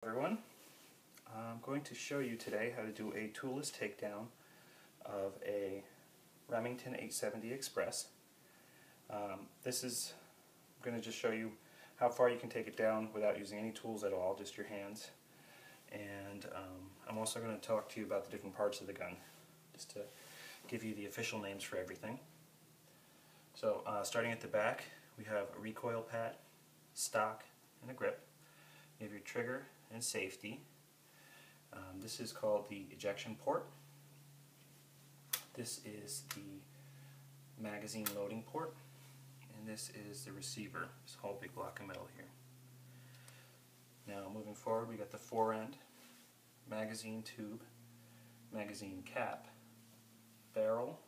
Everyone, I'm going to show you today how to do a toolless takedown of a Remington 870 Express. This is going to just show you how far you can take it down without using any tools at all, just your hands. And I'm also going to talk to you about the different parts of the gun, just to give you the official names for everything. So starting at the back, we have a recoil pad, stock, and a grip. You have your trigger and safety. This is called the ejection port. This is the magazine loading port, and this is the receiver. This whole big block of metal here. Now moving forward, we got the forend, magazine tube, magazine cap, barrel.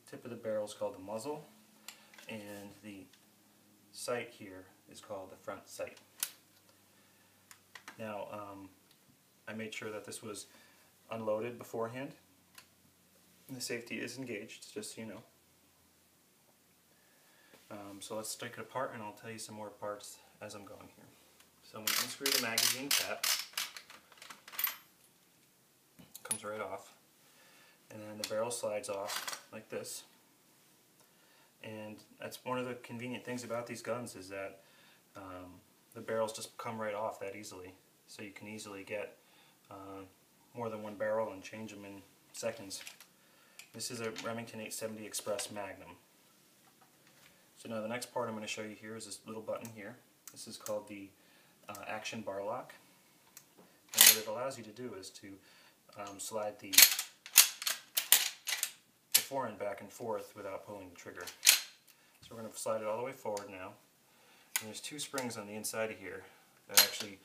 Tip of the barrel is called the muzzle, and the sight here is called the front sight. Now, I made sure that this was unloaded beforehand. The safety is engaged, just so you know. So let's take it apart and I'll tell you some more parts as I'm going here. So I'm going to unscrew the magazine cap. It comes right off. And then the barrel slides off like this. And that's one of the convenient things about these guns, is that the barrels just come right off that easily. So you can easily get more than one barrel and change them in seconds. This is a Remington 870 Express Magnum. So now the next part I'm going to show you here is this little button here. This is called the action bar lock. And what it allows you to do is to slide the forend back and forth without pulling the trigger. So we're going to slide it all the way forward now. And there's two springs on the inside of here that actually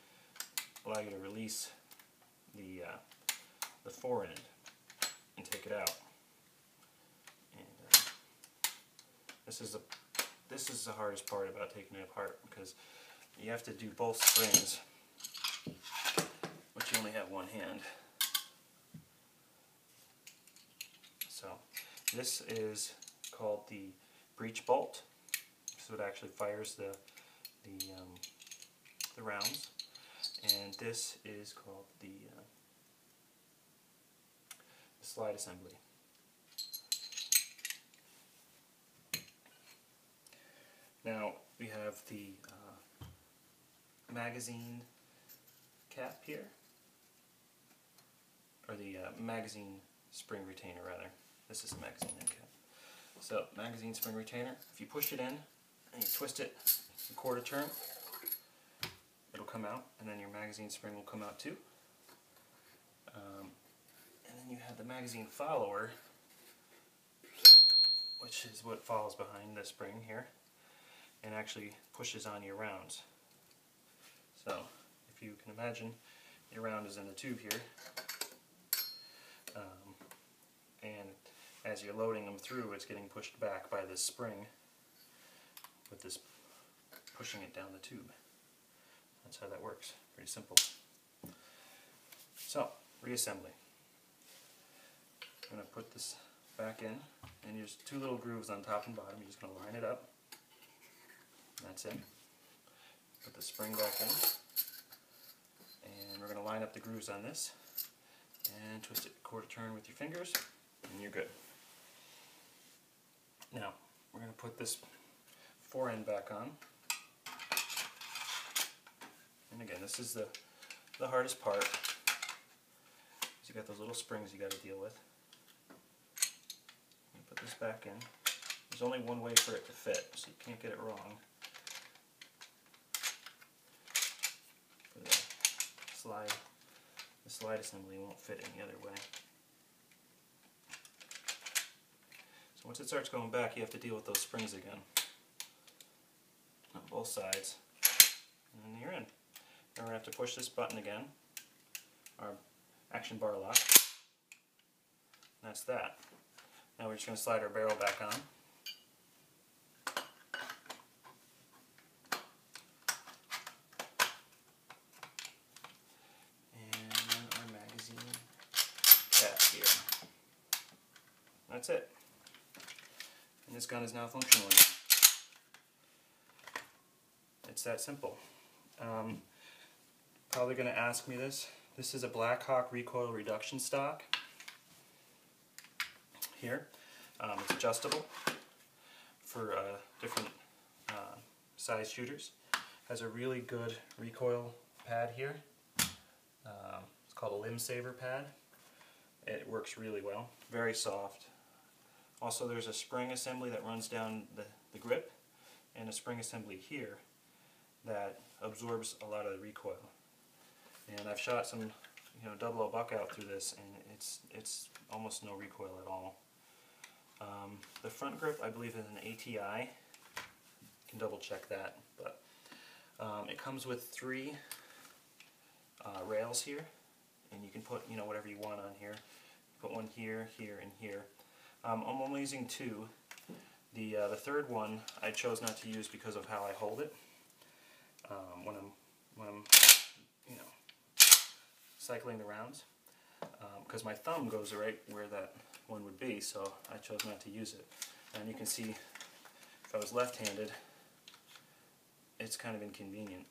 allow you to release the forend and take it out. And this is the hardest part about taking it apart, because you have to do both springs, but you only have one hand. So this is called the breech bolt. This is what actually fires the rounds. And this is called the slide assembly. Now we have the magazine cap here, or the magazine spring retainer rather. This is the magazine end cap. So magazine spring retainer, if you push it in and you twist it a quarter turn, it'll come out, and then your magazine spring will come out too. And then you have the magazine follower, which is what follows behind the spring here and actually pushes on your rounds. So if you can imagine, your round is in the tube here, and as you're loading them through, it's getting pushed back by this spring, with this pushing it down the tube. That's how that works. Pretty simple. So, reassembly. I'm going to put this back in, and there's two little grooves on top and bottom. You're just going to line it up. That's it. Put the spring back in, and we're going to line up the grooves on this, and twist it a quarter turn with your fingers, and you're good. Now, we're going to put this forend back on. And again, this is the hardest part. You got those little springs you got to deal with. You put this back in. There's only one way for it to fit, so you can't get it wrong. The slide assembly won't fit any other way. So once it starts going back, you have to deal with those springs again on both sides, and then you're in. Then we're going to have to push this button again, our action bar lock. That's that. Now we're just going to slide our barrel back on. And our magazine cap here. That's it. And this gun is now functional again. It's that simple. probably going to ask me this. This is a Blackhawk recoil reduction stock. Here, it's adjustable for different size shooters. Has a really good recoil pad here. It's called a limb saver pad. It works really well. Very soft. Also, there's a spring assembly that runs down the grip, and a spring assembly here that absorbs a lot of the recoil. And I've shot some, double O buck out through this, and it's almost no recoil at all. The front grip, I believe, is an ATI. You can double check that, but it comes with 3 rails here, and you can put whatever you want on here. Put one here, here, and here. I'm only using 2. The third one I chose not to use because of how I hold it when I'm cycling the rounds, because my thumb goes right where that one would be, so I chose not to use it. And you can see, if I was left-handed, it's kind of inconvenient.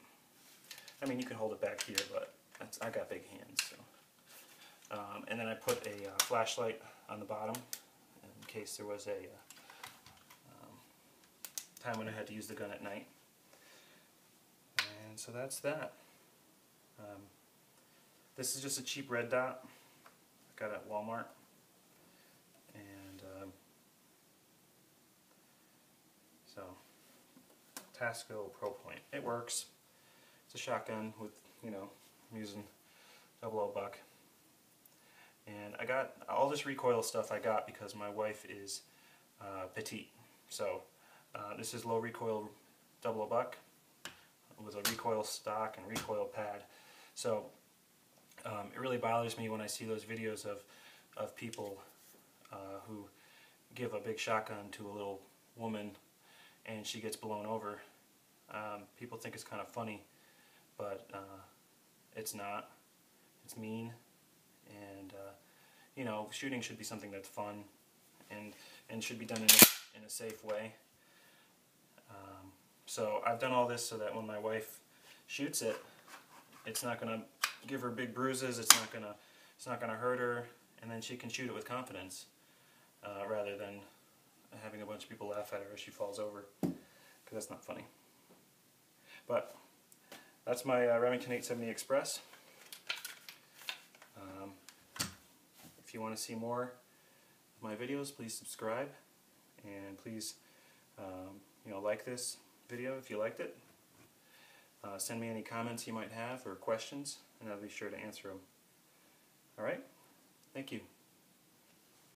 I mean, you can hold it back here, but I got big hands. So. And then I put a flashlight on the bottom in case there was a time when I had to use the gun at night. And so that's that. This is just a cheap red dot I got at Walmart. And so, Tasco Pro Point. It works. It's a shotgun with, I'm using double O buck. And I got all this recoil stuff I got because my wife is petite. So this is low recoil double O buck with a recoil stock and recoil pad. So it really bothers me when I see those videos of people who give a big shotgun to a little woman and she gets blown over. People think it's kind of funny, but it's not. It's mean, and shooting should be something that's fun and should be done in a safe way. So I've done all this so that when my wife shoots it, it's not going to give her big bruises. It's not going to hurt her, and then she can shoot it with confidence rather than having a bunch of people laugh at her as she falls over, because that's not funny. But that's my Remington 870 Express. If you want to see more of my videos, please subscribe, and please like this video if you liked it. Send me any comments you might have or questions, and I'll be sure to answer them. Alright? Thank you.